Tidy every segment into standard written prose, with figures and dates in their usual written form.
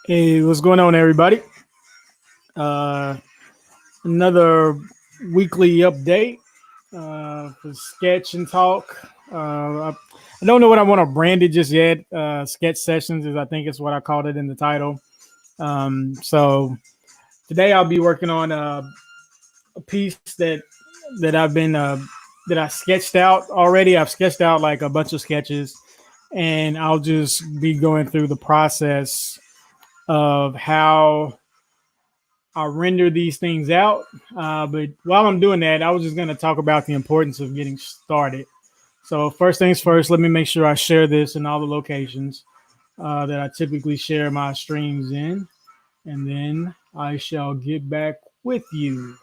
Hey, what's going on, everybody? Uh, Another weekly update for Sketch and Talk. I don't know what I want to brand it just yet. Sketch Sessions is, I think, is what I called it in the title. So today I'll be working on a piece that I've been that I sketched out already. I've sketched out like a bunch of sketches, and I'll just be going through the process of how I render these things out. But while I'm doing that, I was just going to talk about the importance of getting started. So, first things first, let me make sure I share this in all the locations that I typically share my streams in. And then I shall get back with you.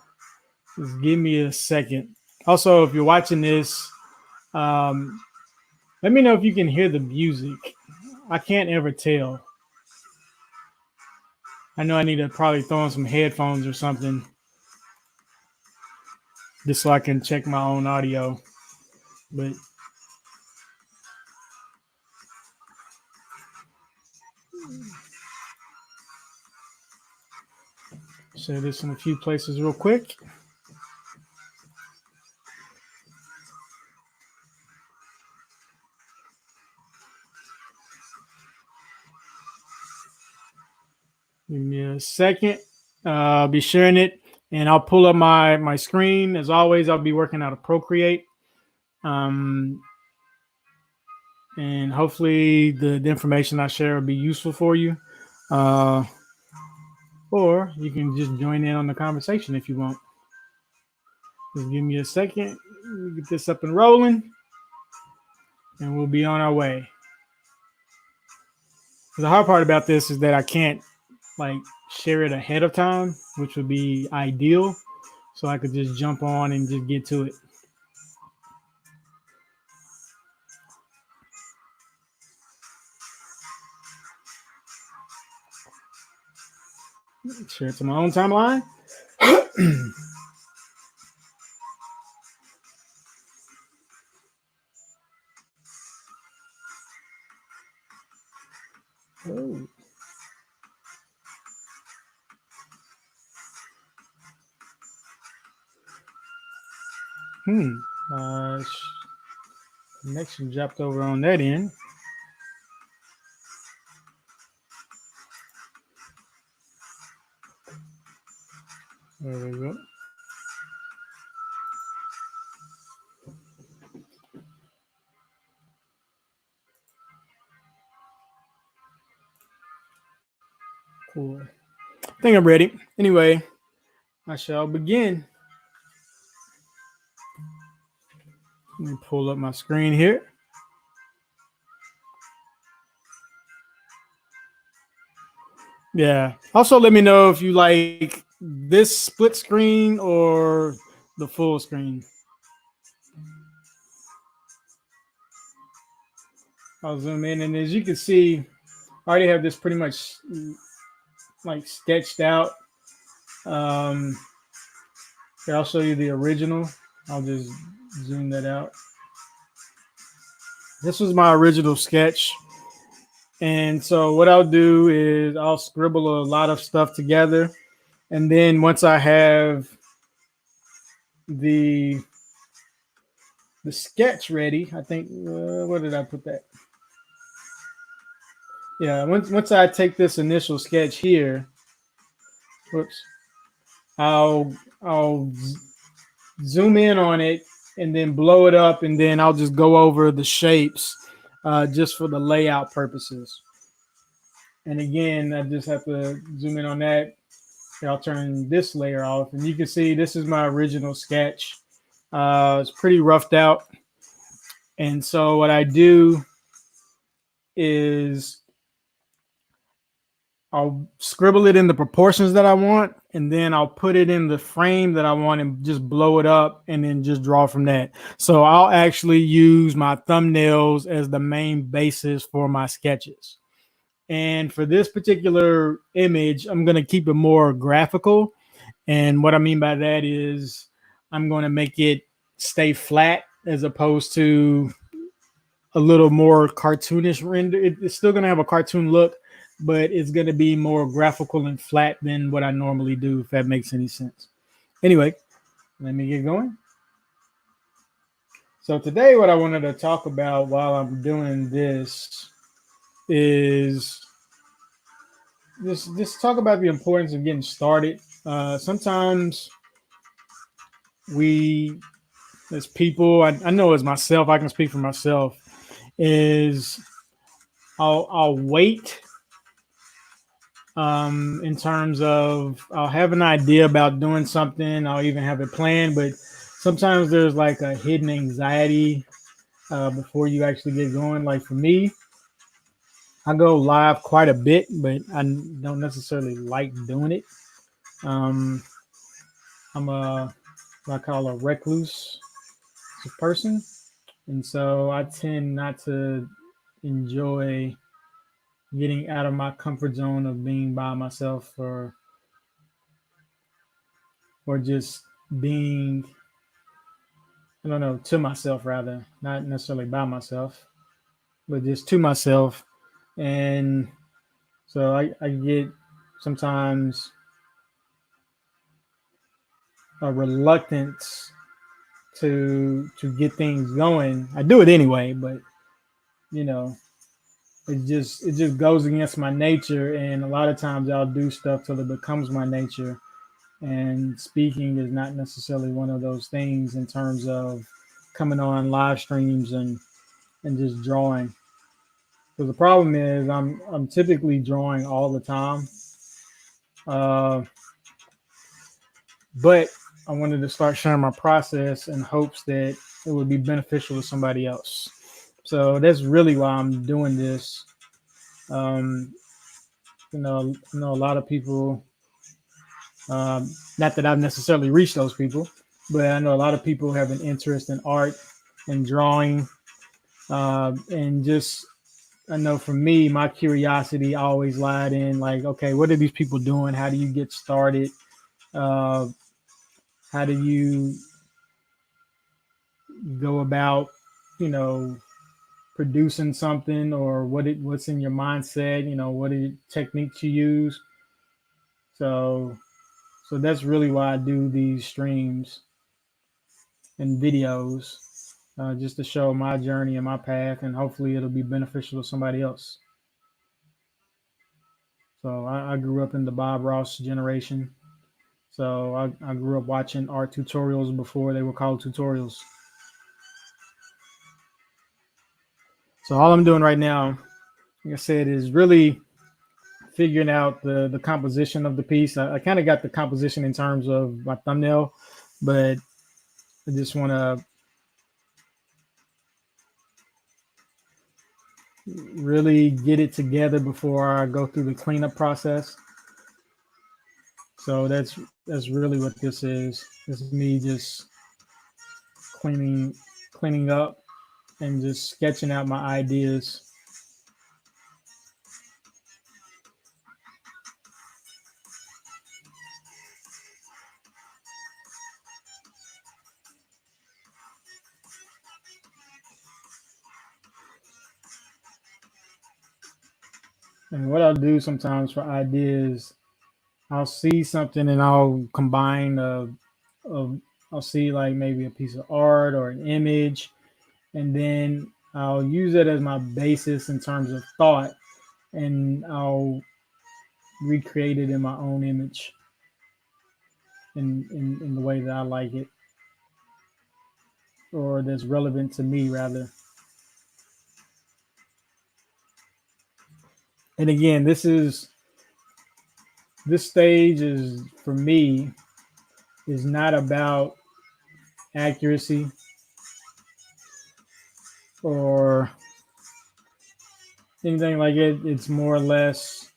Just give me a second. Also, if you're watching this, um, let me know if you can hear the music. I can't ever tell. I know I need to probably throw on some headphones or something just so I can check my own audio. But share this in a few places real quick. Give me a second. I'll be sharing it, and I'll pull up my screen. As always, I'll be working out of Procreate, um, and hopefully the information I share will be useful for you. Uh, or you can just join in on the conversation if you want. Just give me a second. We'll get this up and rolling, and we'll be on our way. The hard part about this is that I can't like share it ahead of time, which would be ideal. So I could just jump on and just get to it. Share it to my own timeline. Oh. Hmm. Uh, Connection dropped over on that end. There we go. Cool. I think I'm ready. Anyway, I shall begin. Let me pull up my screen here. Yeah. Also, let me know if you like this split screen or the full screen. I'll zoom in, and as you can see, I already have this pretty much like sketched out. Um, Here, I'll show you the original. I'll just zoom that out. This was my original sketch. And so what I'll do is I'll scribble a lot of stuff together. And then once I have the sketch ready, I think where did I put that? Yeah, once I take this initial sketch here, whoops, I'll zoom in on it and then blow it up, and then I'll just go over the shapes just for the layout purposes. And again, I just have to zoom in on that. I'll turn this layer off, and you can see this is my original sketch. It's pretty roughed out. And so what I do is I'll scribble it in the proportions that I want, and then I'll put it in the frame that I want and just blow it up and then just draw from that. So I'll actually use my thumbnails as the main basis for my sketches. And for this particular image, I'm going to keep it more graphical. And what I mean by that is I'm going to make it stay flat as opposed to a little more cartoonish render. It's still going to have a cartoon look, but it's going to be more graphical and flat than what I normally do, if that makes any sense. Anyway, let me get going. So today, what I wanted to talk about while I'm doing this is just talk about the importance of getting started. Sometimes we, as people, I know as myself, I can speak for myself, is I'll wait in terms of I'll have an idea about doing something, I'll even have a plan, but sometimes there's like a hidden anxiety before you actually get going. Like for me, I go live quite a bit, but I don't necessarily like doing it. Um, I'm a what I call a recluse person, and so I tend not to enjoy getting out of my comfort zone of being by myself or just being I don't know to myself rather, not necessarily by myself, but just to myself. And so I get sometimes a reluctance to get things going. I do it anyway, but you know, it just goes against my nature, and a lot of times I'll do stuff till it becomes my nature. And speaking is not necessarily one of those things in terms of coming on live streams and just drawing. Because the problem is I'm typically drawing all the time, uh, but I wanted to start sharing my process in hopes that it would be beneficial to somebody else. So that's really why I'm doing this. Um, I know a lot of people. Not that I've necessarily reached those people, but I know a lot of people have an interest in art and drawing, and just I know for me, my curiosity always lied in like, okay, what are these people doing? How do you get started? Uh, how do you go about, you know, producing something, or what's in your mindset? You know, what are the techniques you use? So, so that's really why I do these streams and videos, just to show my journey and my path, and hopefully it'll be beneficial to somebody else. So I grew up in the Bob Ross generation. So I grew up watching art tutorials before they were called tutorials. So all I'm doing right now, like I said, is really figuring out the composition of the piece. I kind of got the composition in terms of my thumbnail, but I just want to really get it together before I go through the cleanup process. So that's really what this is. This is me just cleaning up and just sketching out my ideas. And what I'll do sometimes for ideas, I'll see something and I'll combine a I'll see like maybe a piece of art or an image, and then I'll use it as my basis in terms of thought, and I'll recreate it in my own image in the way that I like it, or that's relevant to me rather. And again, this stage is for me is not about accuracy or anything like it. It's more or less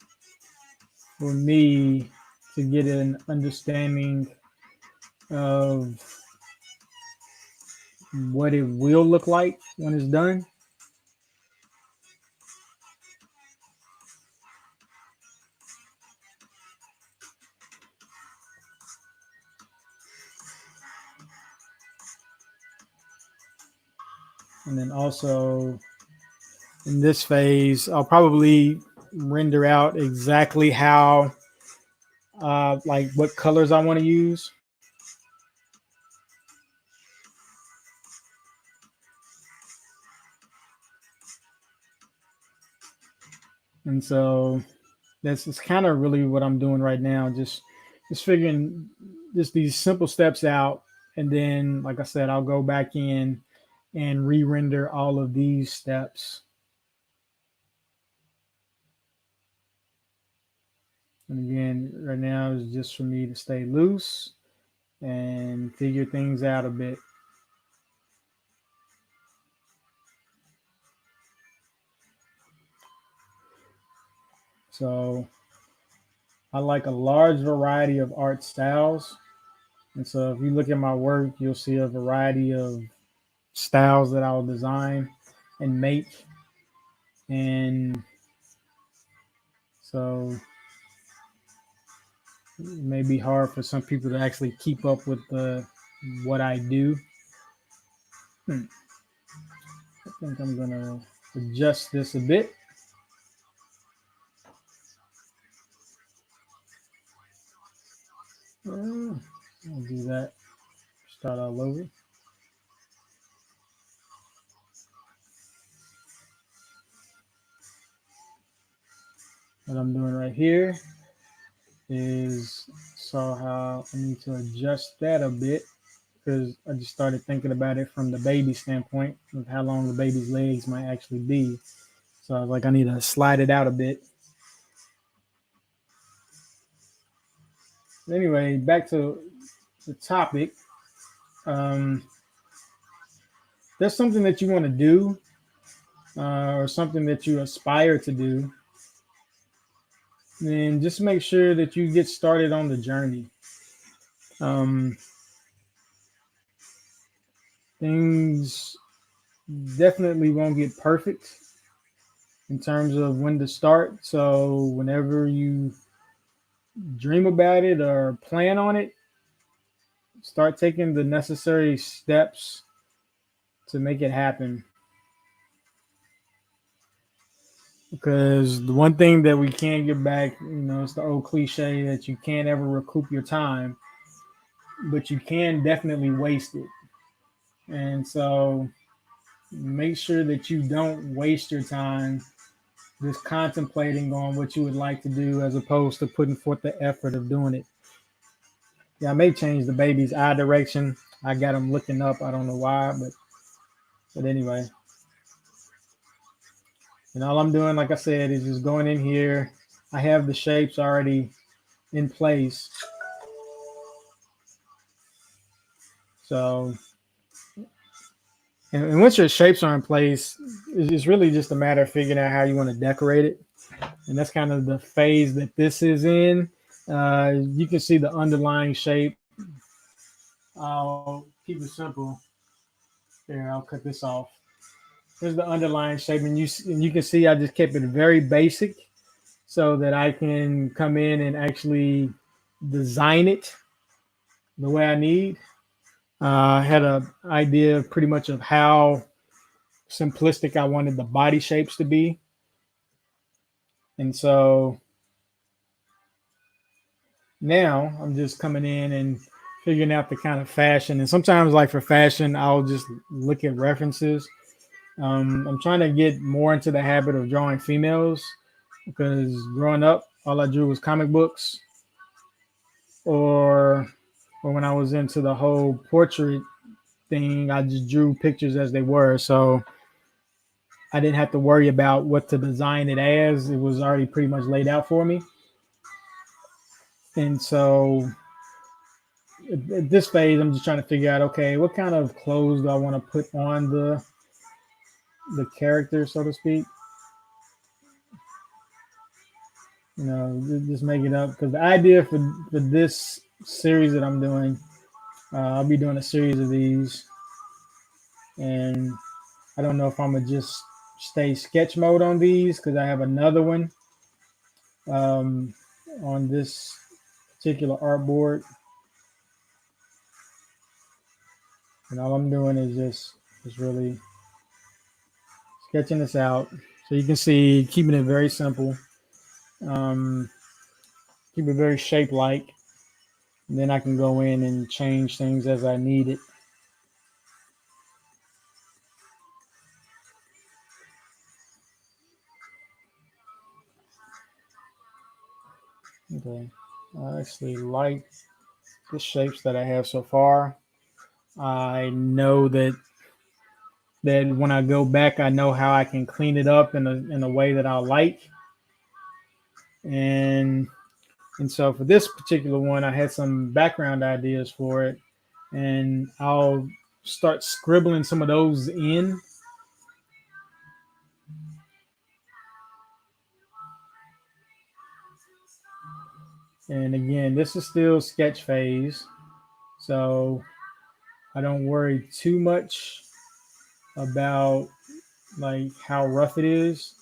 for me to get an understanding of what it will look like when it's done. And then also in this phase, I'll probably render out exactly how, like what colors I want to use. And so that's kind of really what I'm doing right now. Just figuring just these simple steps out, and then, like I said, I'll go back in and re-render all of these steps. And again, right now is just for me to stay loose and figure things out a bit. So I like a large variety of art styles. And so if you look at my work, you'll see a variety of styles that I'll design and make. And so it may be hard for some people to actually keep up with what I do. I think I'm going to adjust this a bit. I'll do that. Start all over. What I'm doing right here is saw how I need to adjust that a bit, because I just started thinking about it from the baby standpoint of how long the baby's legs might actually be. So I was like, I need to slide it out a bit. Anyway, back to the topic. There's something that you want to do, or something that you aspire to do, then just make sure that you get started on the journey. Um, things definitely won't get perfect in terms of when to start. So whenever you dream about it or plan on it, start taking the necessary steps to make it happen. Because the one thing that we can't get back, it's the old cliche that you can't ever recoup your time, but you can definitely waste it. And so make sure that you don't waste your time just contemplating on what you would like to do as opposed to putting forth the effort of doing it. Yeah, I may change the baby's eye direction. I got him looking up. I don't know why, but anyway. And all I'm doing, like I said, is just going in here. I have the shapes already in place. So, and once your shapes are in place, it's really just a matter of figuring out how you want to decorate it. And that's kind of the phase that this is in. You can see the underlying shape. I'll keep it simple. There, I'll cut this off. Here's the underlying shape, and you can see I just kept it very basic so that I can come in and actually design it the way I need. I had an idea pretty much of how simplistic I wanted the body shapes to be. And so now I'm just coming in and figuring out the kind of fashion. And sometimes, like for fashion, I'll just look at references. I'm trying to get more into the habit of drawing females, because growing up, all I drew was comic books, or when I was into the whole portrait thing, I just drew pictures as they were. So I didn't have to worry about what to design it as. It was already pretty much laid out for me. And so at this phase, I'm just trying to figure out, okay, what kind of clothes do I want to put on the character, so to speak. Just make it up, because the idea for this series that I'm doing, I'll be doing a series of these, and I don't know if I'm gonna just stay sketch mode on these, because I have another one um, on this particular artboard, and all I'm doing is just really sketching this out, so you can see, keeping it very simple. Um, Keep it very shape-like. And then I can go in and change things as I need it. Okay. I actually like the shapes that I have so far. I know that when I go back, I know how I can clean it up in a way that I like. And and so for this particular one, I had some background ideas for it, and I'll start scribbling some of those in. And again, this is still sketch phase, so I don't worry too much about like how rough it is,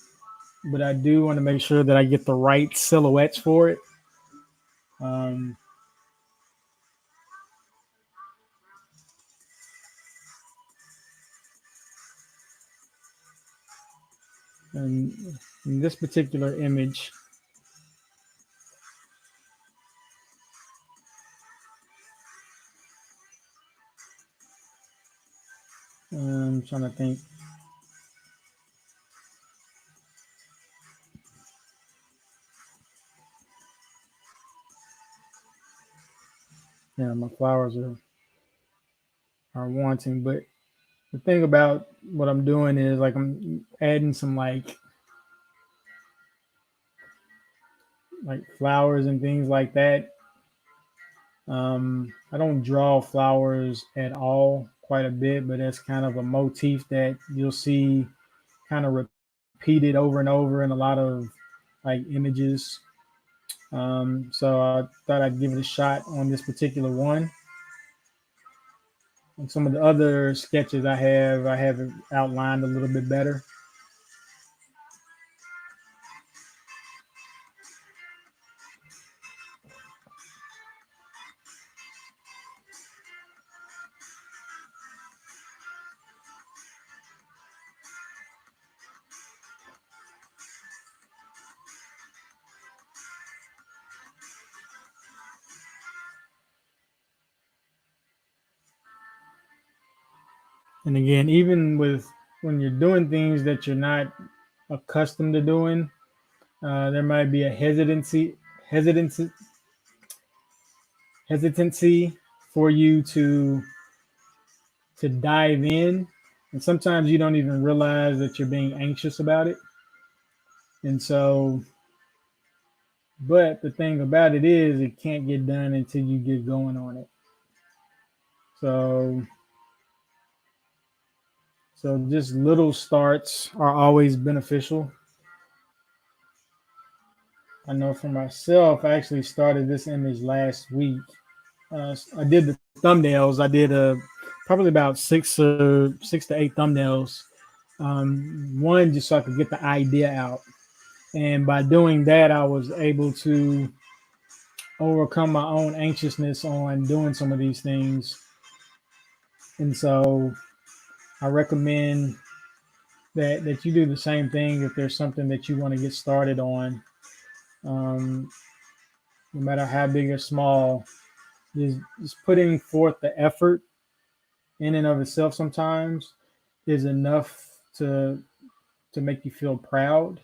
but I do want to make sure that I get the right silhouettes for it. Um, and in this particular image, I'm trying to think. Yeah, my flowers are wanting, but the thing about what I'm doing is like I'm adding some like flowers and things like that. I don't draw flowers at all quite a bit, but that's kind of a motif that you'll see kind of repeated over and over in a lot of like images. So I thought I'd give it a shot on this particular one. And some of the other sketches I have it outlined a little bit better. And again, even with when you're doing things that you're not accustomed to doing, there might be a hesitancy, hesitancy for you to dive in, and sometimes you don't even realize that you're being anxious about it. And so, but the thing about it is, it can't get done until you get going on it. So, so just little starts are always beneficial. I know for myself, I actually started this image last week. I did the thumbnails. I did probably about 6 to 8 thumbnails. One just so I could get the idea out, and by doing that, I was able to overcome my own anxiousness on doing some of these things. And so I recommend that you do the same thing if there's something that you want to get started on. Um, no matter how big or small, just putting forth the effort in and of itself sometimes is enough to make you feel proud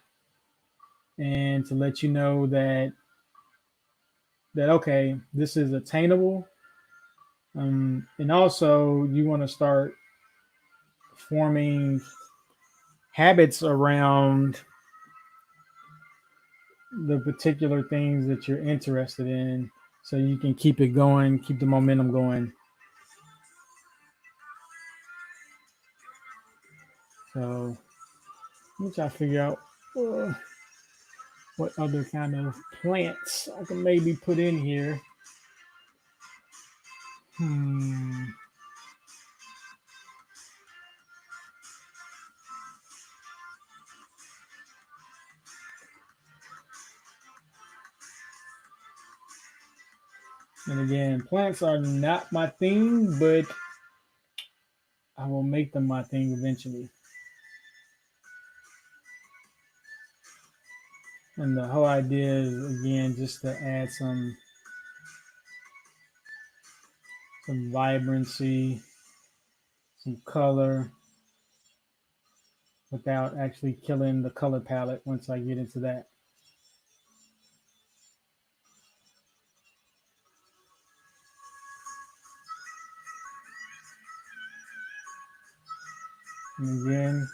and to let you know that okay, this is attainable. And also you want to start forming habits around the particular things that you're interested in so you can keep it going, keep the momentum going. So let me try to figure out uh, what other kind of plants I can maybe put in here. Hmm. And again, plants are not my thing, but I will make them my thing eventually. And the whole idea is, again, just to add some vibrancy, some color, without actually killing the color palette once I get into that. And again,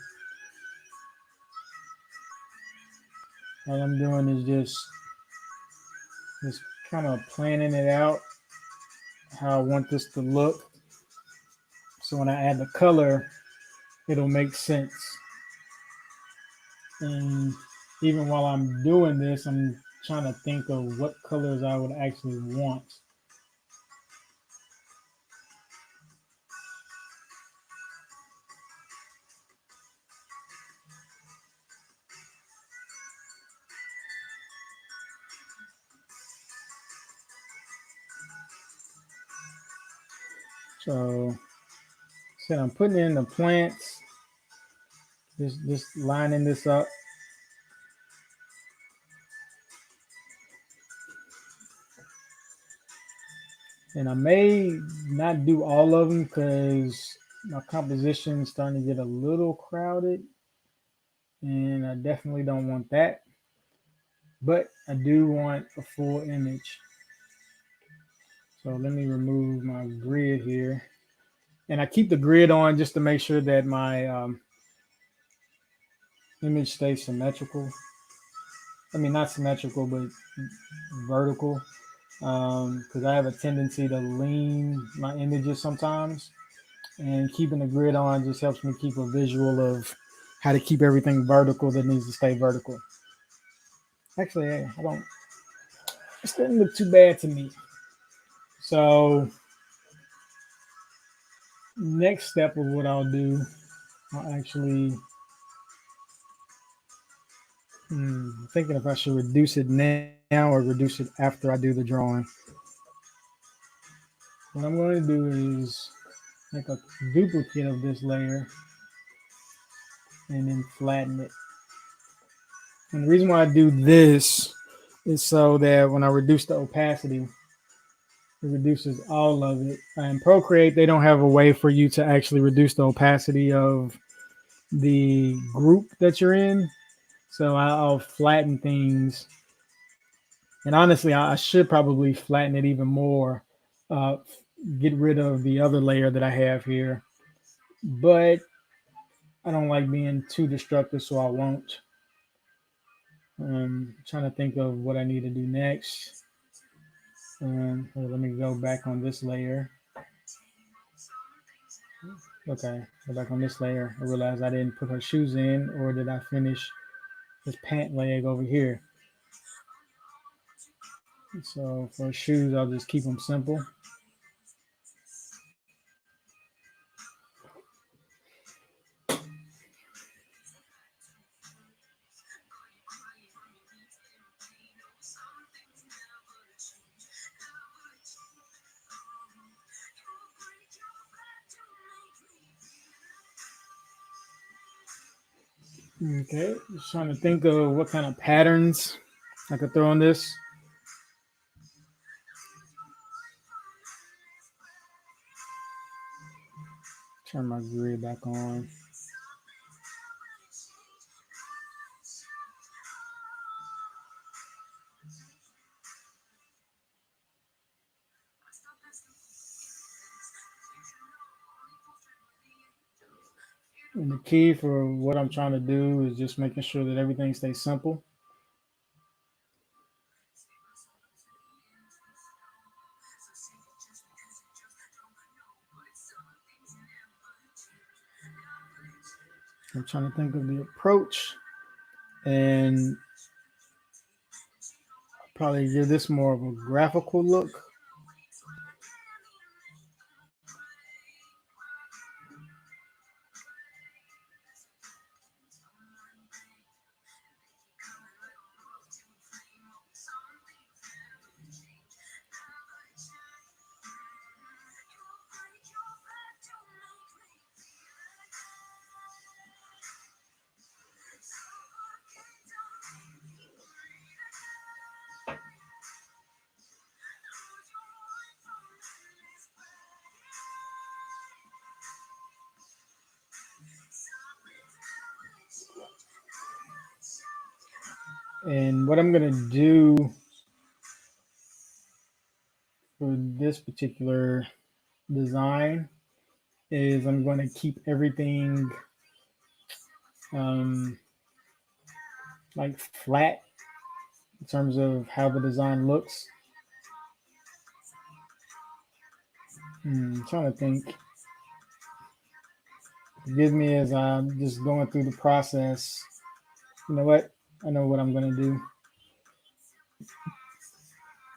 all I'm doing is just kind of planning it out how I want this to look. So when I add the color, it'll make sense. And even while I'm doing this, I'm trying to think of what colors I would actually want. So I'm putting in the plants, just lining this up. And I may not do all of them because my composition is starting to get a little crowded, and I definitely don't want that. But I do want a full image. So let me remove my grid here. And I keep the grid on just to make sure that my image stays symmetrical. I mean, not symmetrical, but vertical. Because I have a tendency to lean my images sometimes. And keeping the grid on just helps me keep a visual of how to keep everything vertical that needs to stay vertical. Actually, I don't, it doesn't look too bad to me. So next step of what I'll do, I'll actually thinking if I should reduce it now or reduce it after I do the drawing. What I'm going to do is make a duplicate of this layer and then flatten it. And the reason why I do this is so that when I reduce the opacity, it reduces all of it. In Procreate, they don't have a way for you to actually reduce the opacity of the group that you're in. So I'll flatten things. And honestly, I should probably flatten it even more, uh, get rid of the other layer that I have here. But I don't like being too destructive, so I won't. Trying to think of what I need to do next. Let me go back on this layer. Okay, go back on this layer. I realized I didn't put her shoes in, or did I finish this pant leg over here? So for shoes, I'll just keep them simple. Okay, just trying to think of what kind of patterns I could throw on this. Turn my grid back on. And the key for what I'm trying to do is just making sure that everything stays simple. I'm trying to think of the approach and probably give this more of a graphical look. And what I'm going to do for this particular design is I'm going to keep everything um, like flat in terms of how the design looks. I'm trying to think. Forgive me as I'm just going through the process. You know what? I know what I'm going to do.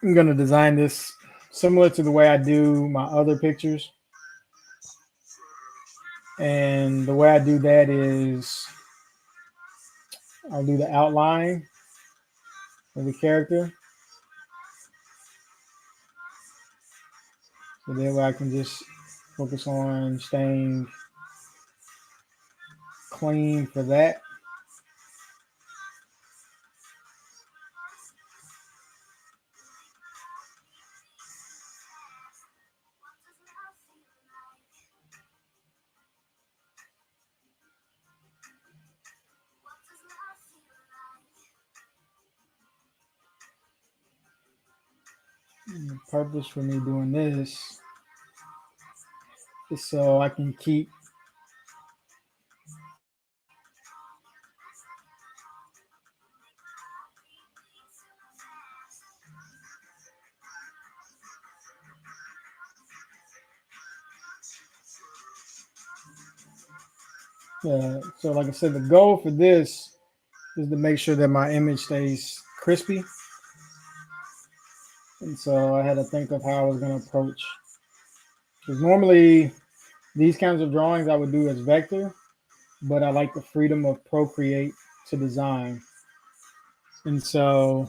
I'm going to design this similar to the way I do my other pictures. And the way I do that is I'll do the outline of the character. So that way I can just focus on staying clean for that. And the purpose for me doing this is so I can keep so like I said, the goal for this is to make sure that my image stays crispy. And so I had to think of how I was going to approach. Because normally these kinds of drawings I would do as vector, but I like the freedom of Procreate to design. And so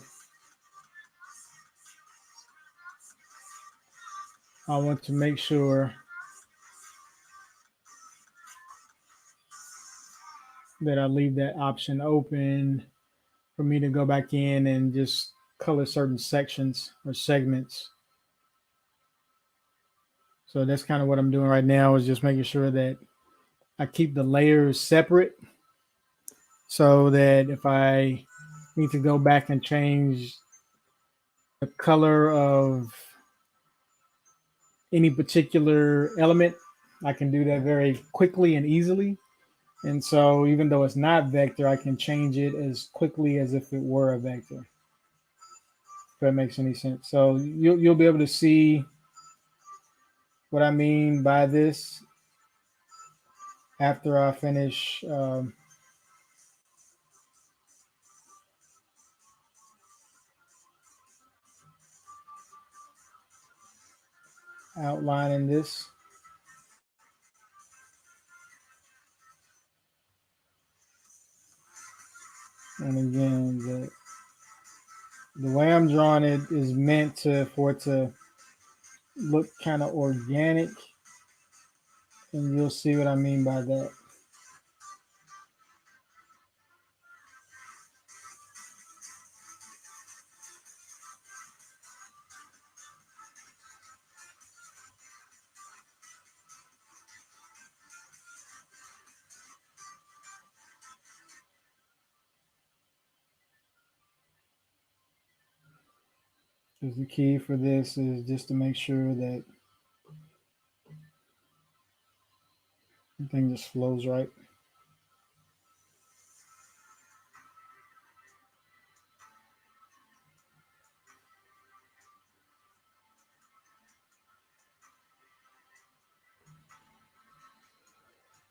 I want to make sure that I leave that option open for me to go back in and just color certain sections or segments. So that's kind of what I'm doing right now is just making sure that I keep the layers separate so that if I need to go back and change the color of any particular element, I can do that very quickly and easily. And so even though it's not vector, I can change it as quickly as if it were a vector. If that makes any sense. So you'll be able to see what I mean by this after I finish outlining this. And again, the way I'm drawing it is meant for it to look kind of organic, and you'll see what I mean by that. Because the key for this is just to make sure that everything just flows right.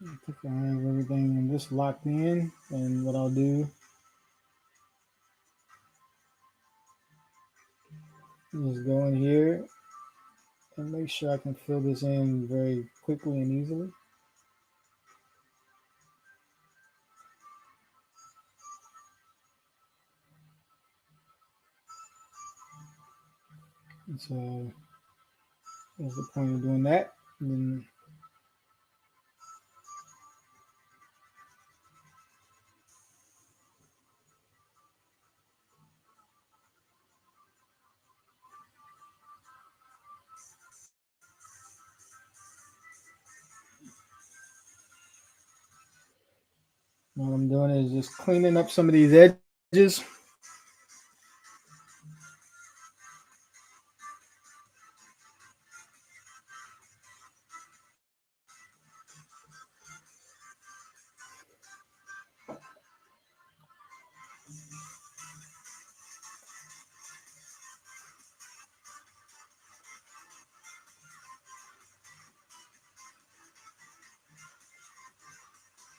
I think I have everything in this locked in, and what I'll do is go in here and make sure I can fill this in very quickly and easily. And so that's the point of doing that. And then what I'm doing is just cleaning up some of these edges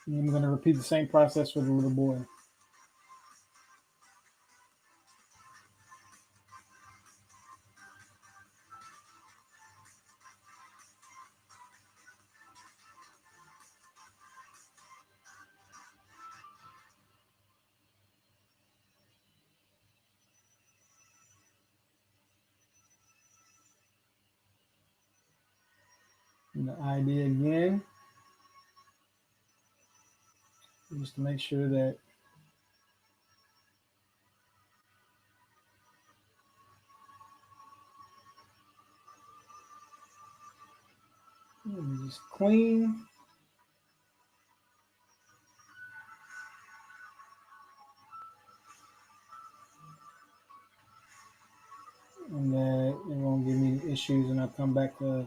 And I'm going to repeat the same process for the little boy. And the idea again, just to make sure that just clean. And that it won't give me issues, and I'll come back to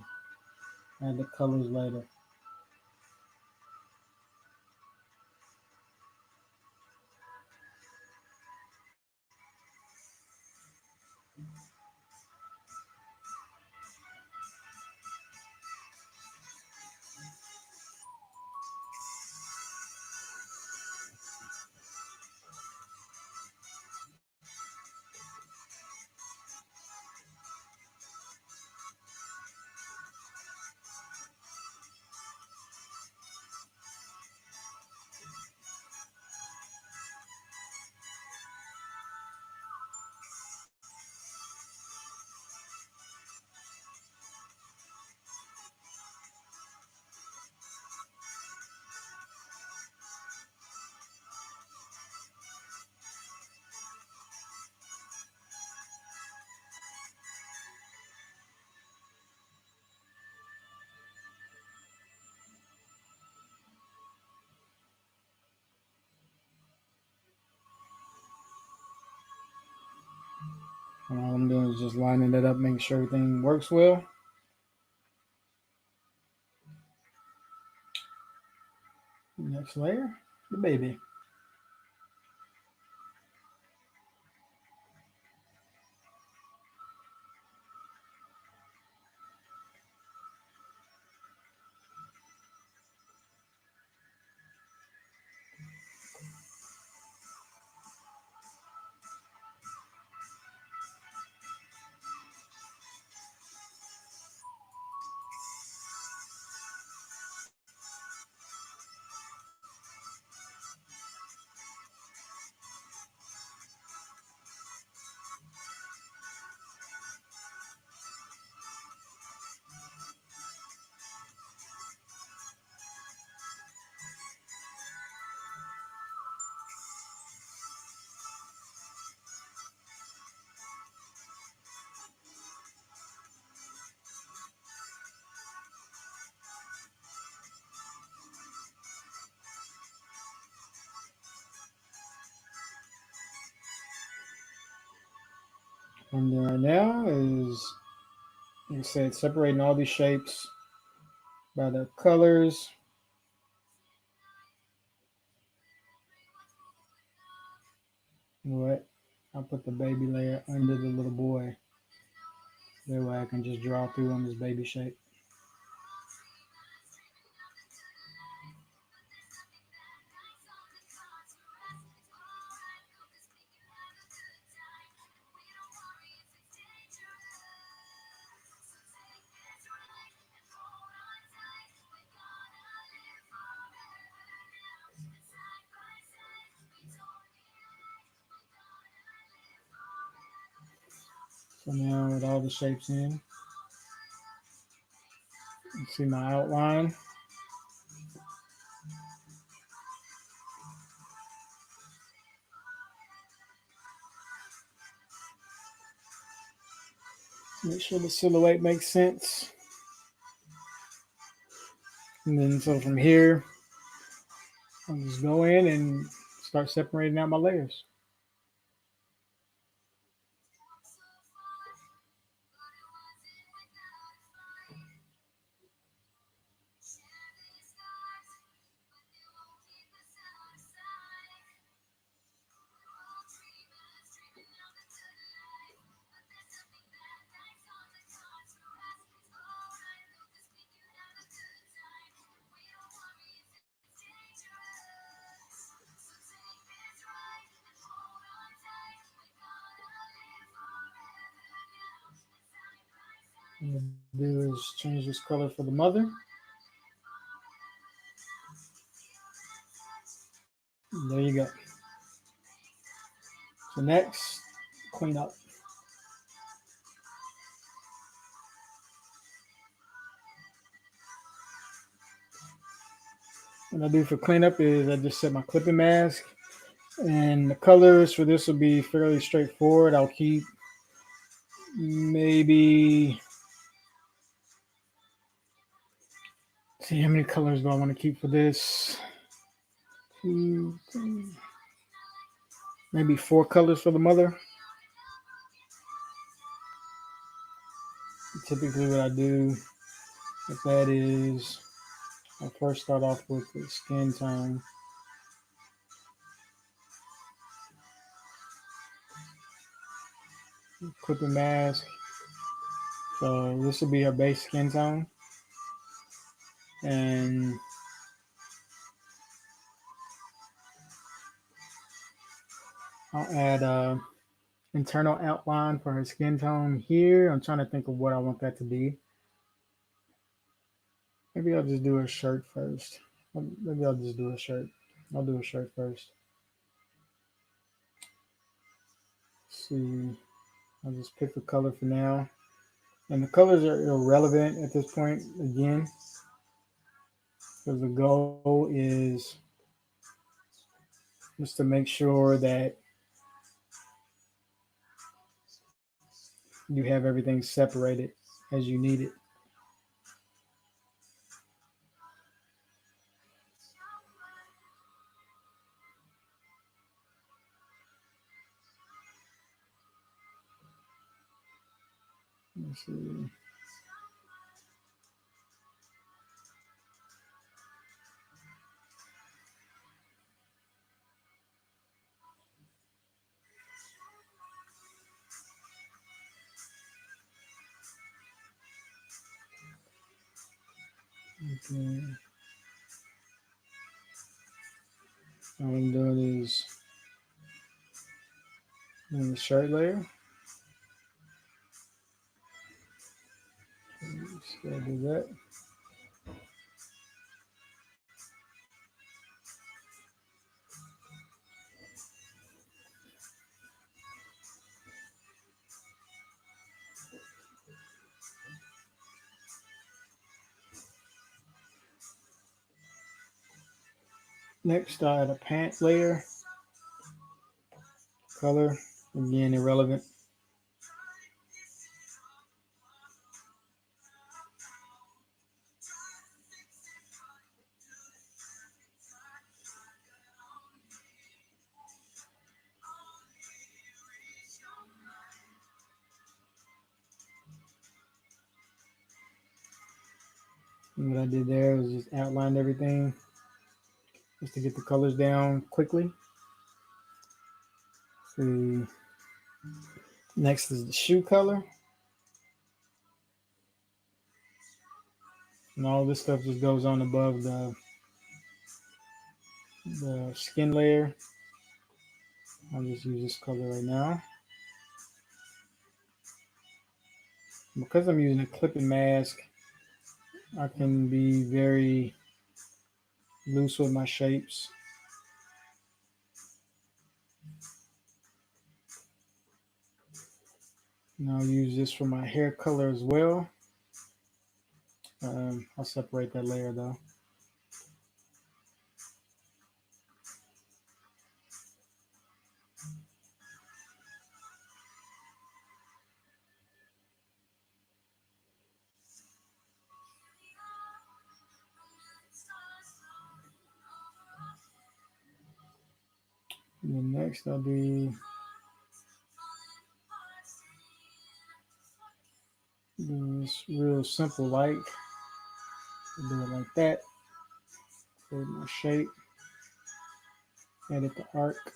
add the colors later. And all I'm doing is just lining it up, making sure everything works well. Next layer, the baby. What I'm doing right now is, like I said, separating all these shapes by their colors. You know what? I'll put the baby layer under the little boy. That way I can just draw through on this baby shape. So now with all the shapes in, you see my outline. Make sure the silhouette makes sense. And then so from here, I'll just go in and start separating out my layers. What I'm gonna do is change this color for the mother. There you go. So next, clean up. What I do for cleanup is I just set my clipping mask, and the colors for this will be fairly straightforward. I'll keep maybe, see how many colors do I want to keep for this? Two, three, maybe 4 colors for the mother. Typically, what I do with that is I first start off with the skin tone. Clipping mask. So this will be her base skin tone. And I'll add a internal outline for her skin tone here. I'm trying to think of what I want that to be. Maybe I'll just do a shirt first. Maybe I'll just do a shirt. I'll do a shirt first. Let's see, I'll just pick a color for now. And the colors are irrelevant at this point again, because the goal is just to make sure that you have everything separated as you need it. Let's see. Okay. All I'm doing is doing the shirt layer. Just gotta do that. Next, I add a pant layer. Color, again, irrelevant. And what I did there was just outlined everything just to get the colors down quickly. See, next is the shoe color. And all this stuff just goes on above the skin layer. I'll just use this color right now. Because I'm using a clipping mask, I can be very loose with my shapes. And I'll use this for my hair color as well. I'll separate that layer though. And then next I'll do this real simple light. I'll do it like that. Create my shape. Edit the arc.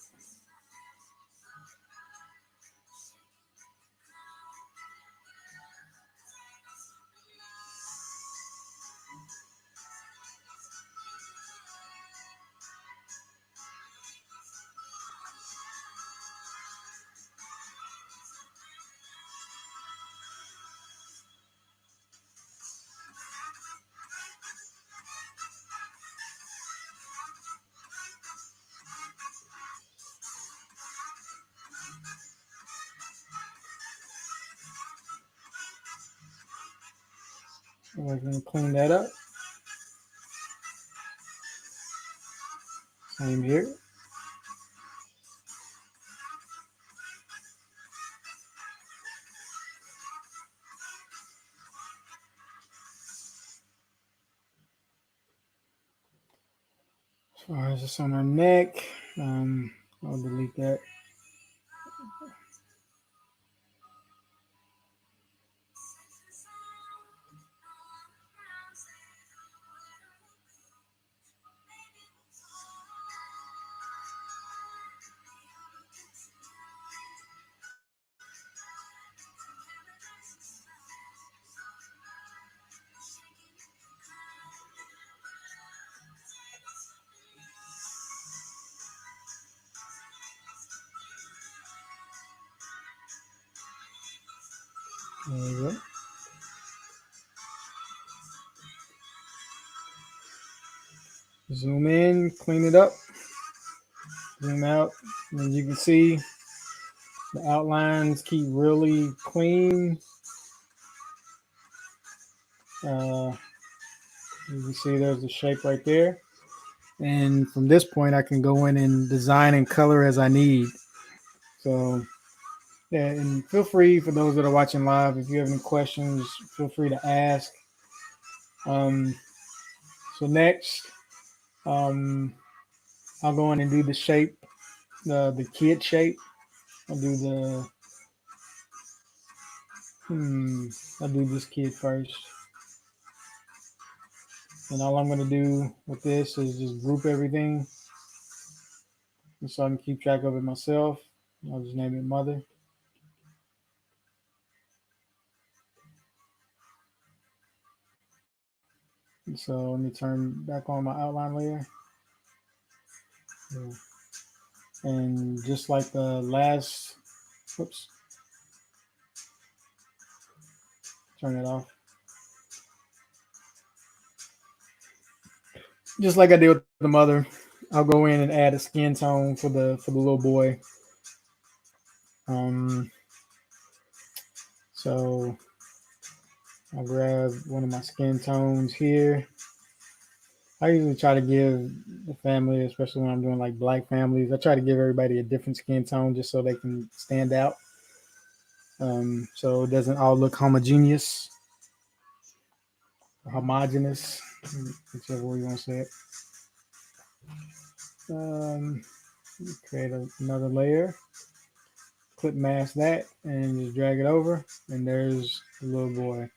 So we're going to clean that up. Same here. As far as this on our neck, I'll delete that. There you go. Zoom in, clean it up, zoom out. And you can see the outlines keep really clean. You can see there's the shape right there. And from this point, I can go in and design and color as I need. So, yeah, and feel free for those that are watching live, if you have any questions, feel free to ask. So next, I'll go in and do the shape, the kid shape. I'll do the, I'll do this kid first. And all I'm going to do with this is just group everything. And so I can keep track of it myself. I'll just name it mother. And so let me turn back on my outline layer. Yeah. And just like the last, whoops, turn it off. Just like I did with the mother, I'll go in and add a skin tone for the little boy. So I'll grab one of my skin tones here. I usually try to give the family, especially when I'm doing like black families, I try to give everybody a different skin tone just so they can stand out. So it doesn't all look homogeneous, whichever way you want to say it. Create another layer, clip mask that, and just drag it over, and there's the little boy.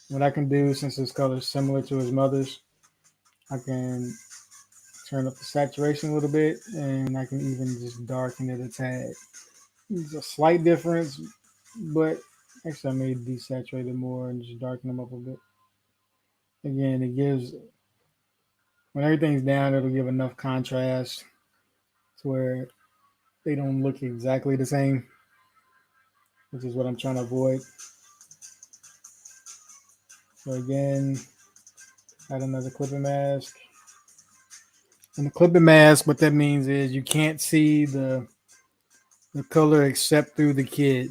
What I can do, since his color is similar to his mother's, I can turn up the saturation a little bit, and I can even just darken it a tad. It's a slight difference, but actually I may desaturate it more and just darken them up a bit. Again, it gives, when everything's down, it'll give enough contrast to where they don't look exactly the same, which is what I'm trying to avoid. So again, add another clipping mask. And the clipping mask, what that means is you can't see the color except through the kid.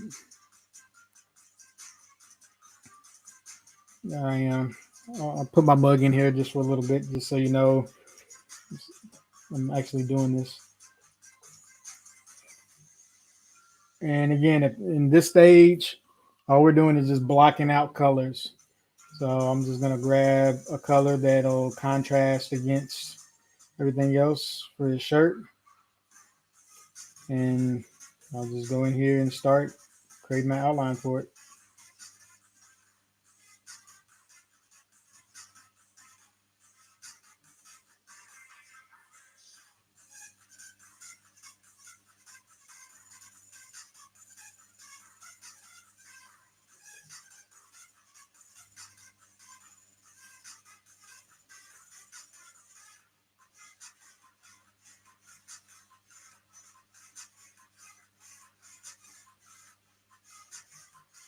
I'll put my mug in here just for a little bit, just so you know I'm actually doing this. And again, in this stage, all we're doing is just blocking out colors. So I'm just going to grab a color that'll contrast against everything else for his shirt. And I'll just go in here and start creating my outline for it.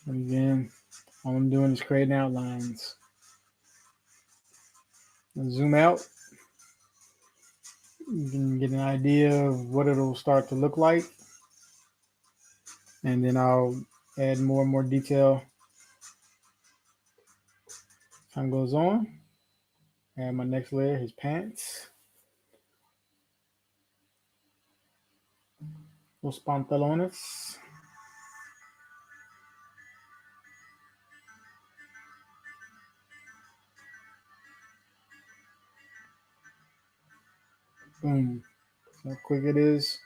And again, all I'm doing is creating outlines. And zoom out. You can get an idea of what it'll start to look like. And then I'll add more and more detail. Time goes on. And my next layer, his pants. Los pantalones. Boom. See how quick it is.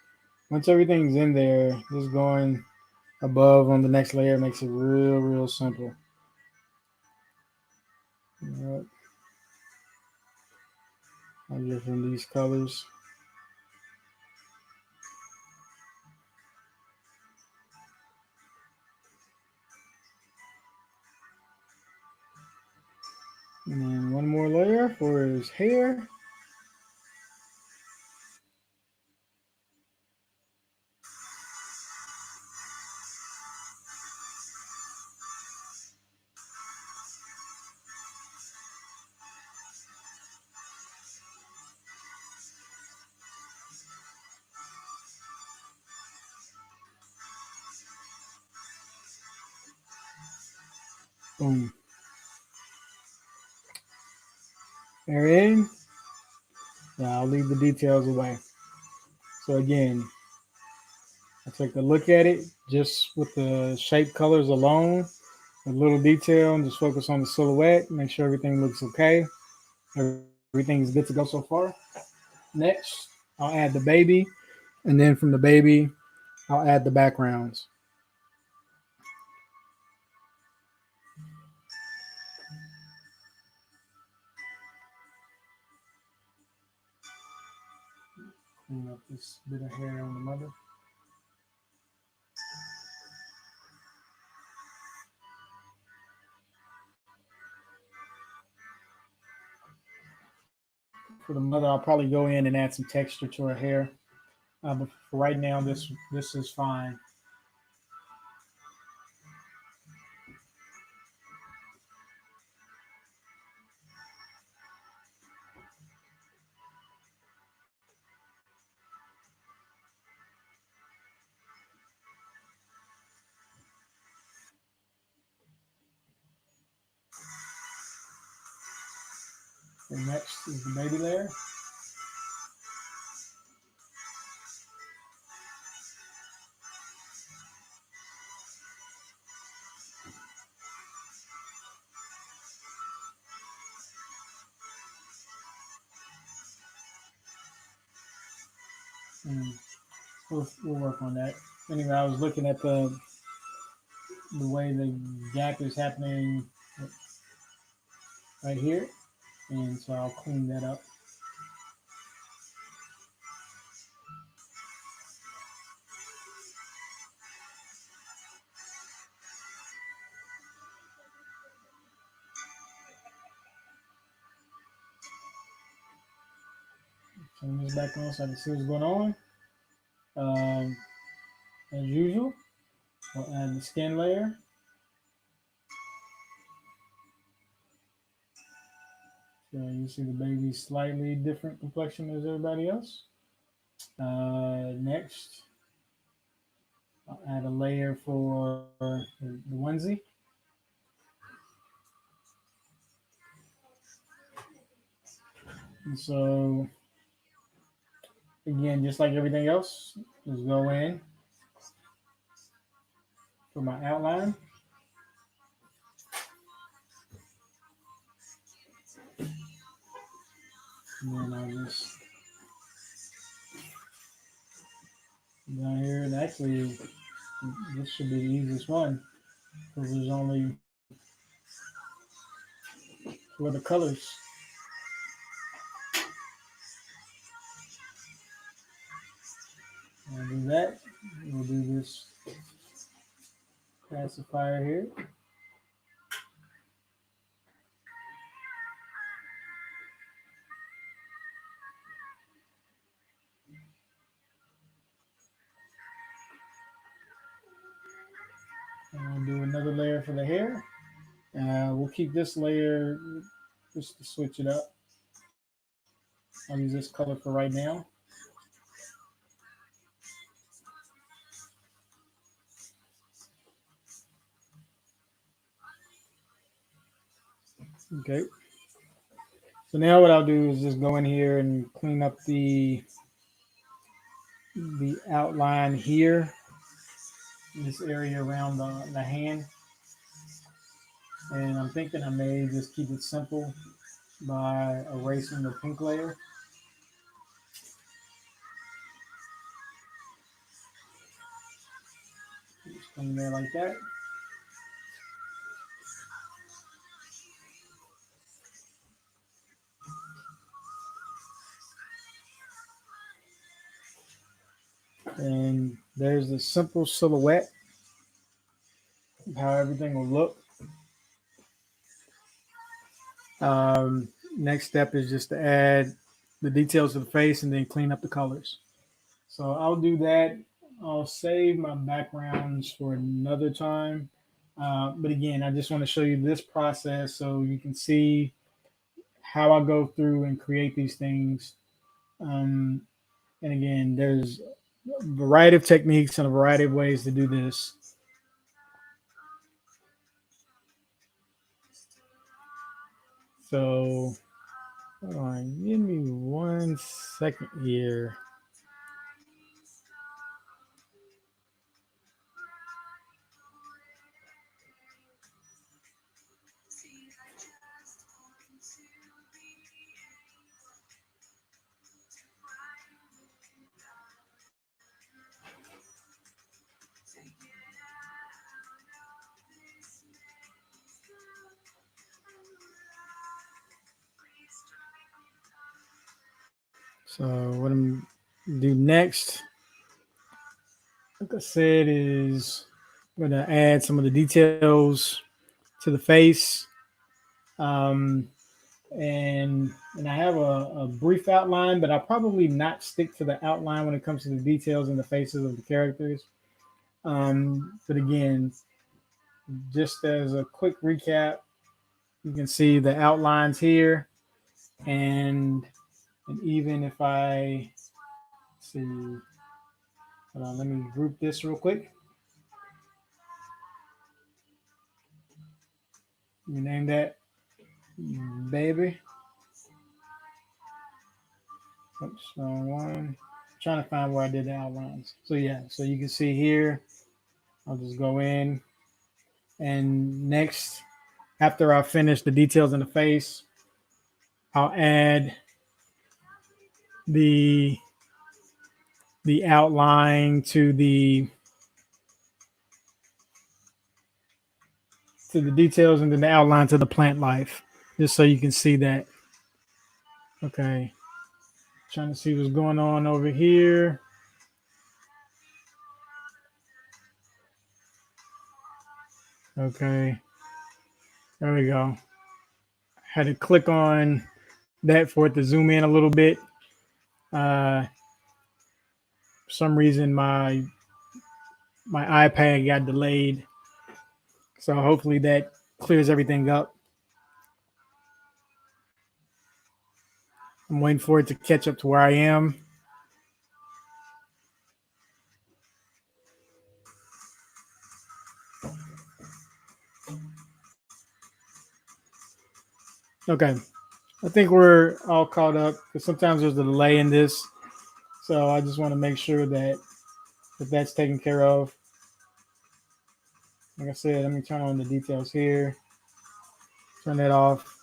Once everything's in there, just going above on the next layer makes it real simple. Yep. I'm just in these colors. And then one more layer for his hair. Boom. Hair in. Now I'll leave the details away. So again, I take a look at it just with the shape colors alone, a little detail, and just focus on the silhouette. Make sure everything looks okay. Everything's good to go so far. Next, I'll add the baby, and then from the baby, I'll add the backgrounds. Clean up this bit of hair on the mother. For the mother, I'll probably go in and add some texture to her hair. But for right now, this is fine. And next is the baby layer. And we'll work on that. Anyway, I was looking at the way the gap is happening right here, and so I'll clean that up. Turn this back on so I can see what's going on. Um, as usual, we'll add the skin layer. So you see the baby's slightly different complexion as everybody else. Next, I'll add a layer for the onesie. And so, again, just like everything else, just go in for my outline. And then I'll just down here. And actually, this should be the easiest one because there's only for the colors. I'll do that. We'll do this pacifier here. And I'll do another layer for the hair. We'll keep this layer just to switch it up. I'll use this color for right now. Okay. So now what I'll do is just go in here and clean up the outline here, this area around the hand. And I'm thinking I may just keep it simple by erasing the pink layer. Just come there like that. And there's the simple silhouette of how everything will look. Next step is just to add the details to the face and then clean up the colors. So I'll do that. I'll save my backgrounds for another time. But again, I just want to show you this process so you can see how I go through and create these things. And again, there's a variety of techniques and a variety of ways to do this. So, hold on, give me 1 second here. So, what I'm gonna do next, like I said, is I'm gonna add some of the details to the face. Um, and I have a brief outline, but I'll probably not stick to the outline when it comes to the details and the faces of the characters. But again, just as a quick recap, you can see the outlines here, and even if I see, hold on, let me group this real quick. You name that baby. Oops, wrong one. I'm trying to find where I did the outlines. So yeah, so you can see here. I'll just go in, and next, after I finish the details in the face, I'll add the the outline to the details and then the outline to the plant life, just so you can see that. Okay, trying to see what's going on over here. Okay, there we go. Had to click on that for it to zoom in a little bit. For some reason, my iPad got delayed, so hopefully that clears everything up. I'm waiting for it to catch up to where I am. Okay, I think we're all caught up because sometimes there's a delay in this. So I just want to make sure that that's taken care of. Like I said, let me turn on the details here. Turn that off.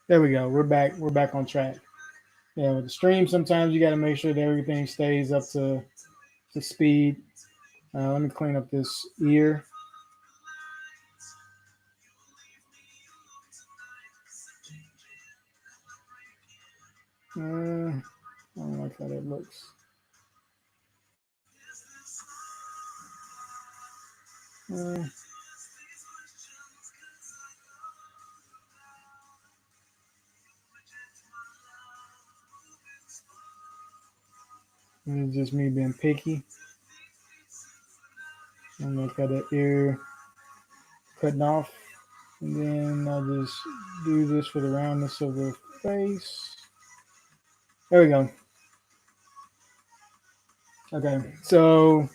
There we go. We're back. We're back on track. Yeah, with the stream, sometimes you got to make sure that everything stays up to speed. Let me clean up this ear. I don't like how that looks. Uh, it's just me being picky. I don't like how that ear cutting off. And then I'll just do this for the roundness of the face. There we go. Okay, so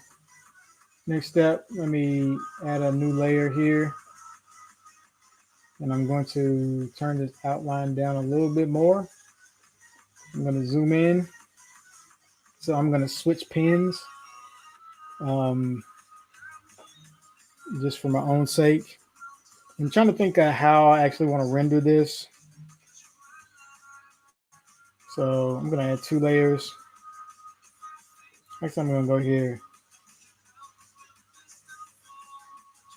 next step, let me add a new layer here. And I'm going to turn this outline down a little bit more. I'm going to zoom in. So I'm going to switch pins um, just for my own sake. I'm trying to think of how I actually want to render this. So I'm going to add 2 layers. Next, I'm going to go here.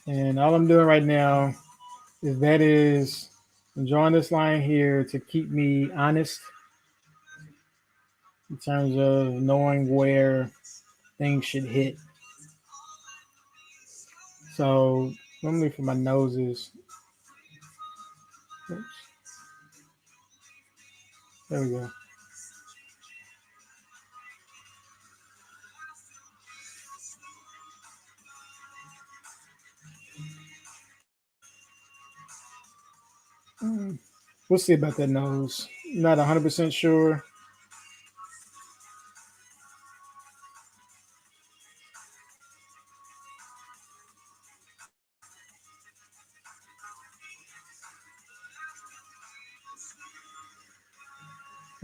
And all I'm doing right now is I'm drawing this line here to keep me honest in terms of knowing where things should hit. So normally for my noses, oops, there we go. We'll see about that nose. Not 100% sure.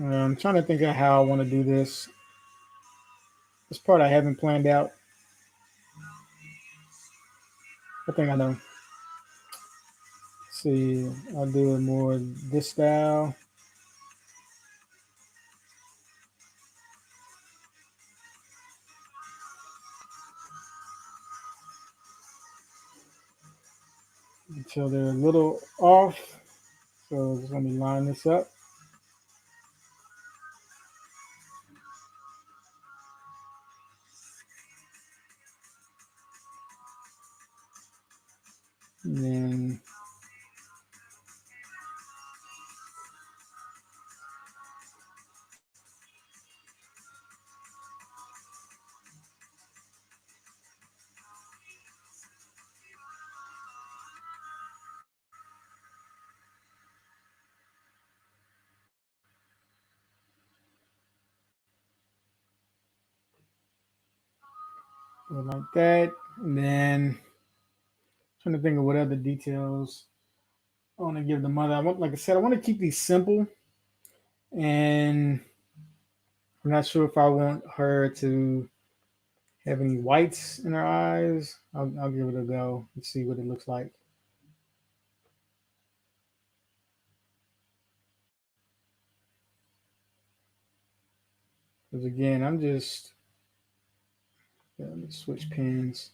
I'm trying to think of how I want to do this. This part I haven't planned out. I think I know. Let's see, I'll do it more this style. Until they're a little off. So just let me line this up. And then like that. And then trying to think of what other details I want to give the mother. Like I said, I want to keep these simple, and I'm not sure if I want her to have any whites in her eyes. I'll give it a go and see what it looks like. Because again, I'm just let me switch pins.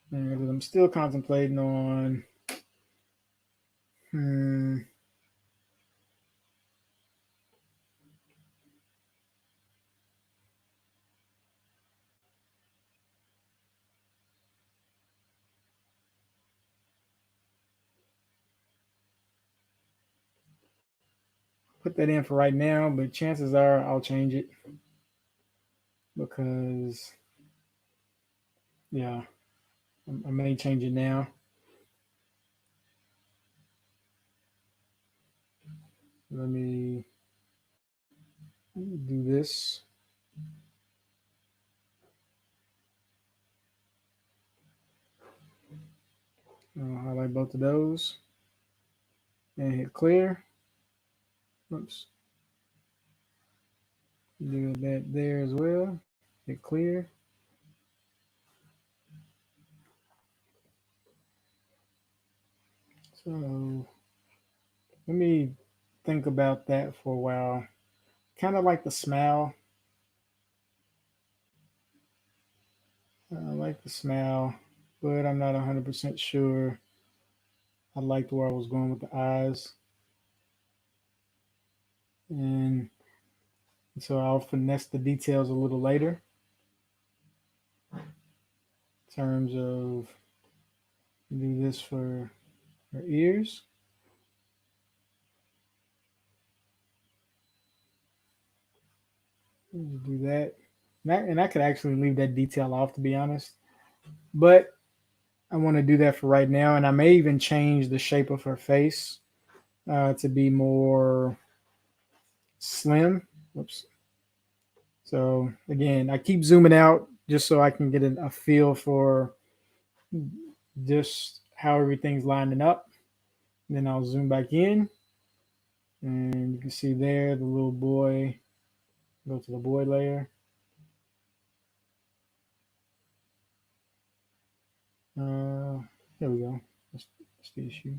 And I'm still contemplating on put that in for right now, but chances are I'll change it because yeah, I may change it now. Let me do this. I'll highlight both of those and hit clear. Oops. Do that there as well. Hit clear. So let me think about that for a while. Kind of like the smile. I like the smile, but I'm not 100% sure I liked where I was going with the eyes. And so I'll finesse the details a little later in terms of do this for her ears. Do that. And I could actually leave that detail off, to be honest. But I want to do that for right now, and I may even change the shape of her face to be more slim. Whoops. So again, I keep zooming out just so I can get a feel for just how everything's lining up. Then I'll zoom back in, and you can see there the little boy. Go to the boy layer. Uh, there we go. That's the issue.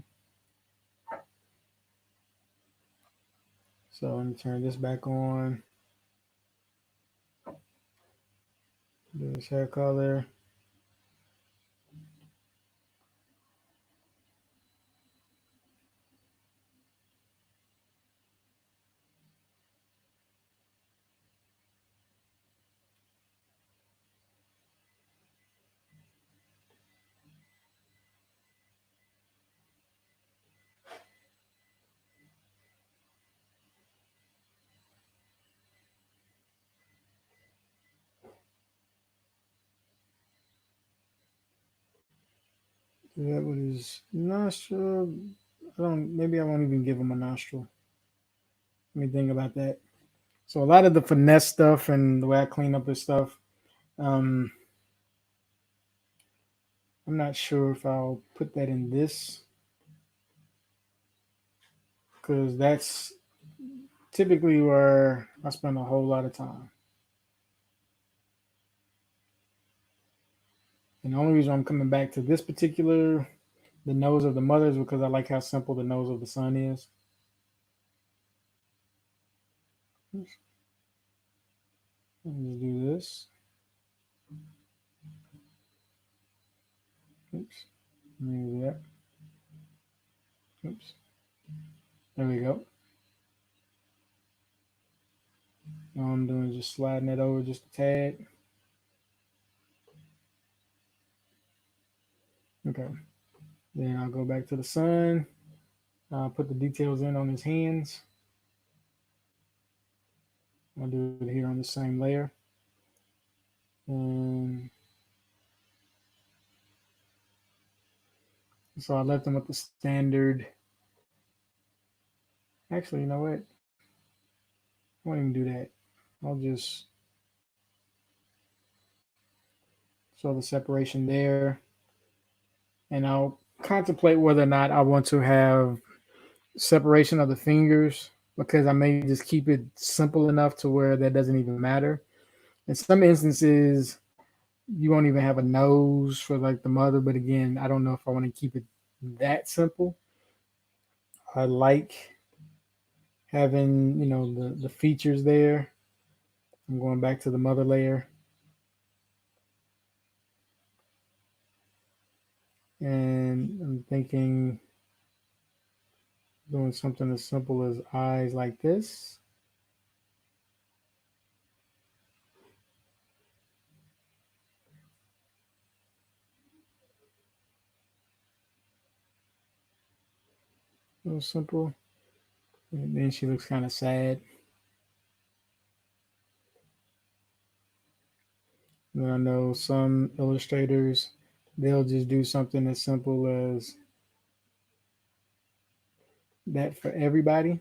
So let me turn this back on. Do this hair color. Is that what his nostril? I don't. Maybe I won't even give him a nostril. Let me think about that. So a lot of the finesse stuff and the way I clean up this stuff, um, I'm not sure if I'll put that in this because that's typically where I spend a whole lot of time. And the only reason I'm coming back to this particular, the nose of the mother, is because I like how simple the nose of the son is. Let me do this. Oops. Let me do that. Oops. There we go. All I'm doing is just sliding it over just a tad. Okay. Then I'll go back to the sun. I'll put the details in on his hands. I'll do it here on the same layer. And so I left them with the standard. Actually, you know what? I won't even do that. I'll just show the separation there. And I'll contemplate whether or not I want to have separation of the fingers because I may just keep it simple enough to where that doesn't even matter. In some instances, you won't even have a nose for like the mother, but again, I don't know if I want to keep it that simple. I like having, the features there. I'm going back to the mother layer and I'm thinking doing something as simple as eyes like this. Real simple. And then she looks kind of sad. And I know some illustrators, they'll just do something as simple as that for everybody.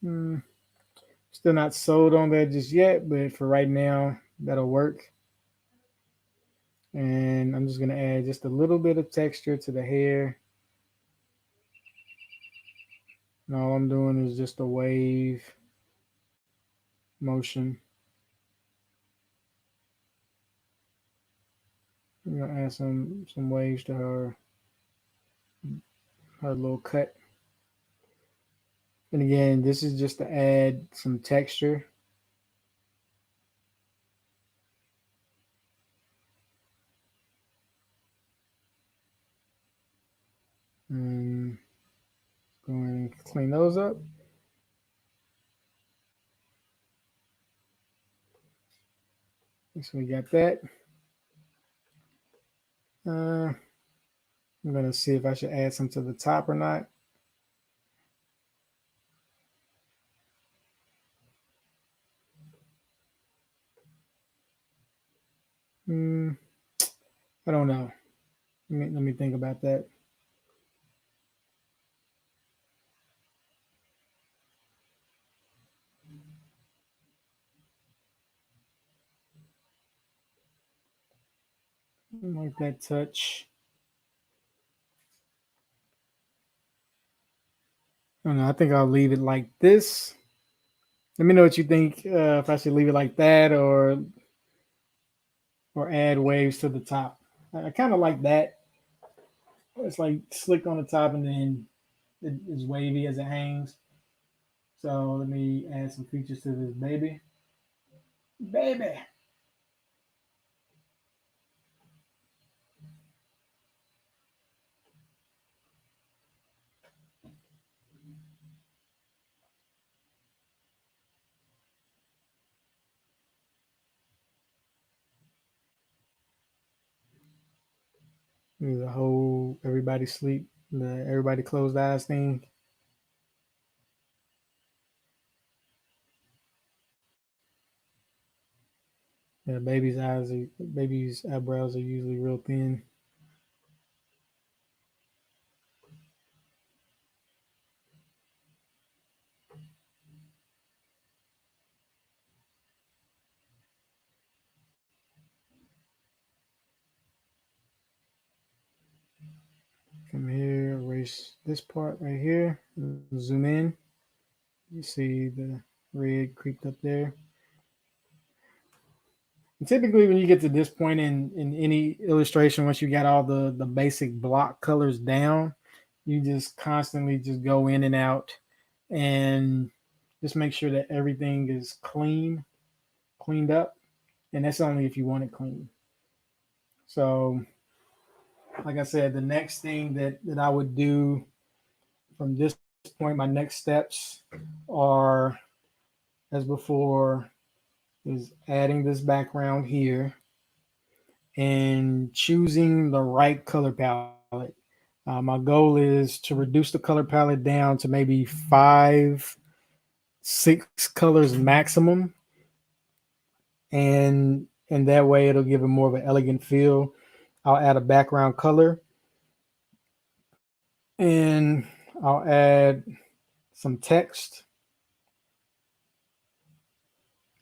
Hmm, still not sold on that just yet, but for right now, that'll work. And I'm just going to add just a little bit of texture to the hair. And all I'm doing is just a wave motion. I'm going to add some waves to her little cut. And again, this is just to add some texture. And go ahead and clean those up. So we got that. I'm gonna see if I should add some to the top or not. Mm, I don't know. Let me think about that. Like that touch. I don't know. I think I'll leave it like this. Let me know what you think. If I should leave it like that or add waves to the top. I kind of like that. It's like slick on the top and then it's wavy as it hangs. So let me add some features to this baby. Baby. The whole everybody sleep, the everybody closed eyes thing. Yeah, baby's eyebrows are usually real thin. Come here, erase this part right here. Zoom in. You see the red creeped up there. And typically, when you get to this point in any illustration, once you got all the basic block colors down, you just constantly just go in and out and just make sure that everything is cleaned up. And that's only if you want it clean. So, like I said, the next thing that I would do from this point, my next steps are, as before, is adding this background here and choosing the right color palette. My goal is to reduce the color palette down to maybe five, six colors maximum, and that way it'll give it more of an elegant feel. I'll add a background color, and I'll add some text.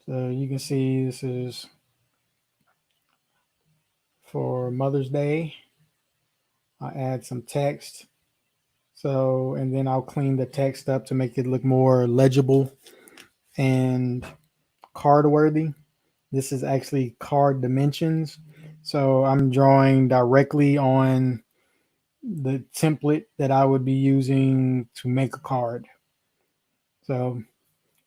So you can see this is for Mother's Day. I'll add some text. So, and then I'll clean the text up to make it look more legible and card worthy. This is actually card dimensions. So I'm drawing directly on the template that I would be using to make a card. So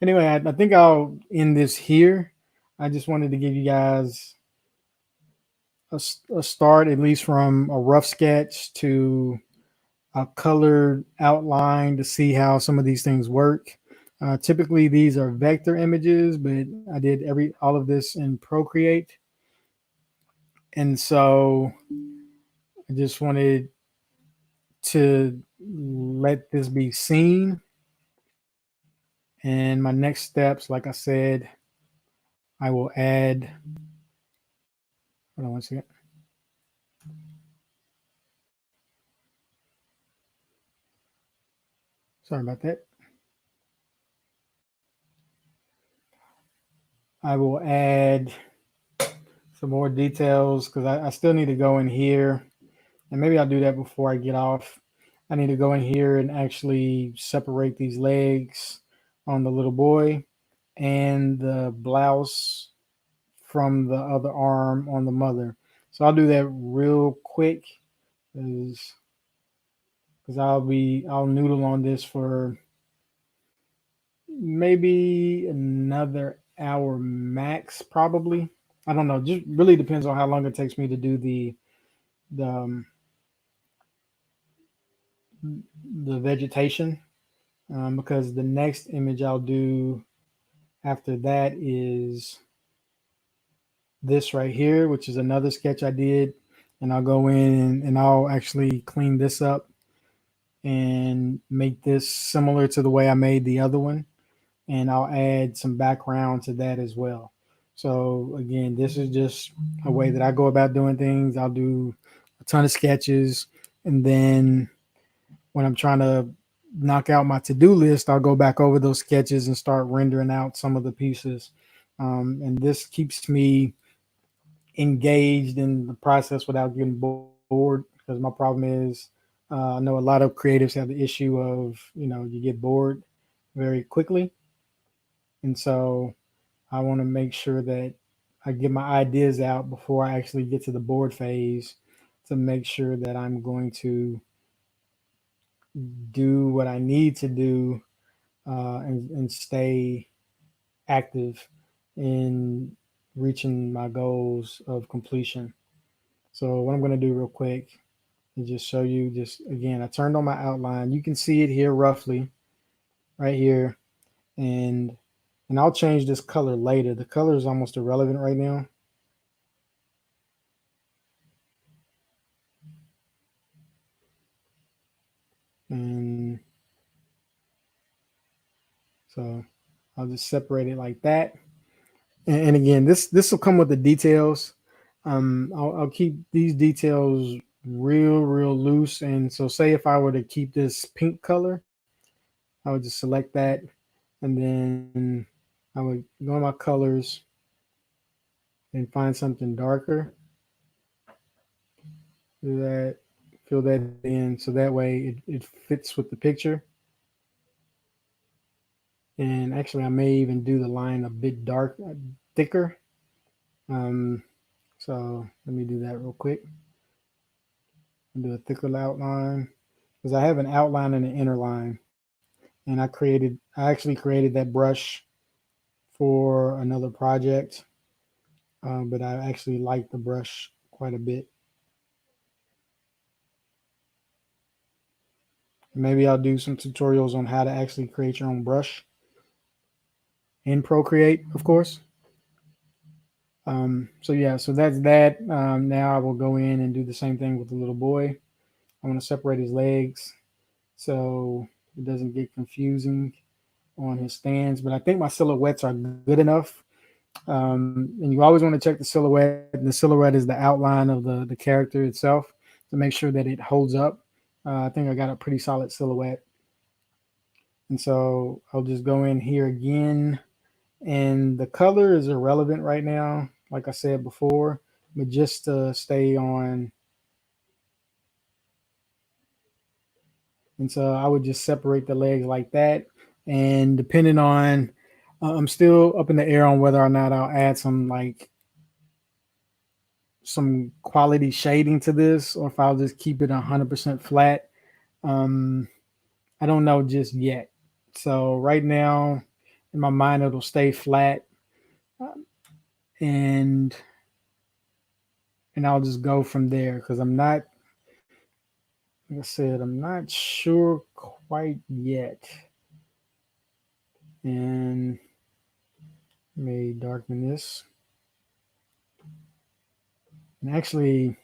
anyway, I think I'll end this here. I just wanted to give you guys a start, at least from a rough sketch to a colored outline to see how some of these things work. Typically, these are vector images, but I did all of this in Procreate, and so I just wanted to let this be seen. And my next steps, like I said, I will add. Hold on one second. Sorry about that. I will add some more details because I still need to go in here, and maybe I'll do that before I get off. I need to go in here and actually separate these legs on the little boy and the blouse from the other arm on the mother. So I'll do that real quick because I'll noodle on this for maybe another hour max, probably. I don't know. Just really depends on how long it takes me to do the um, the vegetation. Because the next image I'll do after that is this right here, which is another sketch I did, and I'll go in and I'll actually clean this up and make this similar to the way I made the other one, and I'll add some background to that as well. So again, this is just a way that I go about doing things. I'll do a ton of sketches, and then when I'm trying to knock out my to-do list, I'll go back over those sketches and start rendering out some of the pieces. And this keeps me engaged in the process without getting bored. Because my problem is, I know a lot of creatives have the issue of, you get bored very quickly, and so I want to make sure that I get my ideas out before I actually get to the board phase to make sure that I'm going to do what I need to do, and stay active in reaching my goals of completion. So what I'm going to do real quick is just show you, just again, I turned on my outline. You can see it here roughly right here. And I'll change this color later. The color is almost irrelevant right now. And so I'll just separate it like that. And again, this will come with the details. I'll keep these details real loose. And so say if I were to keep this pink color, I would just select that, and then I would go to my colors and find something darker. Do that, fill that in, so that way it fits with the picture. And actually, I may even do the line a bit thicker. Um, so let me do that real quick. I'll do a thicker outline because I have an outline and an inner line, and I actually created that brush for another project, but I actually like the brush quite a bit. Maybe I'll do some tutorials on how to actually create your own brush in Procreate, of course. So yeah, so that's that. Now I will go in and do the same thing with the little boy. I want to separate his legs so it doesn't get confusing on his stands. But I think my silhouettes are good enough. And you always want to check the silhouette. And the silhouette is the outline of the character itself to make sure that it holds up. I think I got a pretty solid silhouette. And so I'll just go in here again. And the color is irrelevant right now, like I said before, but just to stay on. And so I would just separate the legs like that. And depending on, I'm still up in the air on whether or not I'll add some quality shading to this, or if I'll just keep it 100% flat. Um, I don't know just yet. So right now, in my mind, it'll stay flat, and I'll just go from there because I'm not, like I said, I'm not sure quite yet. And may darken this. And actually,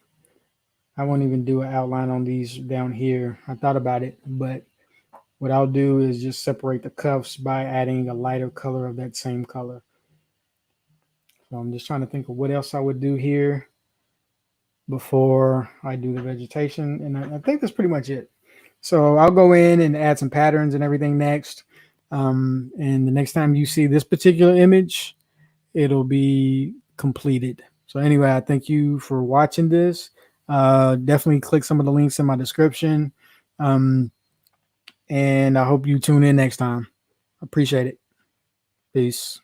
I won't even do an outline on these down here. I thought about it, but what I'll do is just separate the cuffs by adding a lighter color of that same color. So I'm just trying to think of what else I would do here before I do the vegetation. And I think that's pretty much it. So I'll go in and add some patterns and everything next. And the next time you see this particular image, it'll be completed. So anyway, I thank you for watching this. Definitely click some of the links in my description. And I hope you tune in next time. Appreciate it. Peace.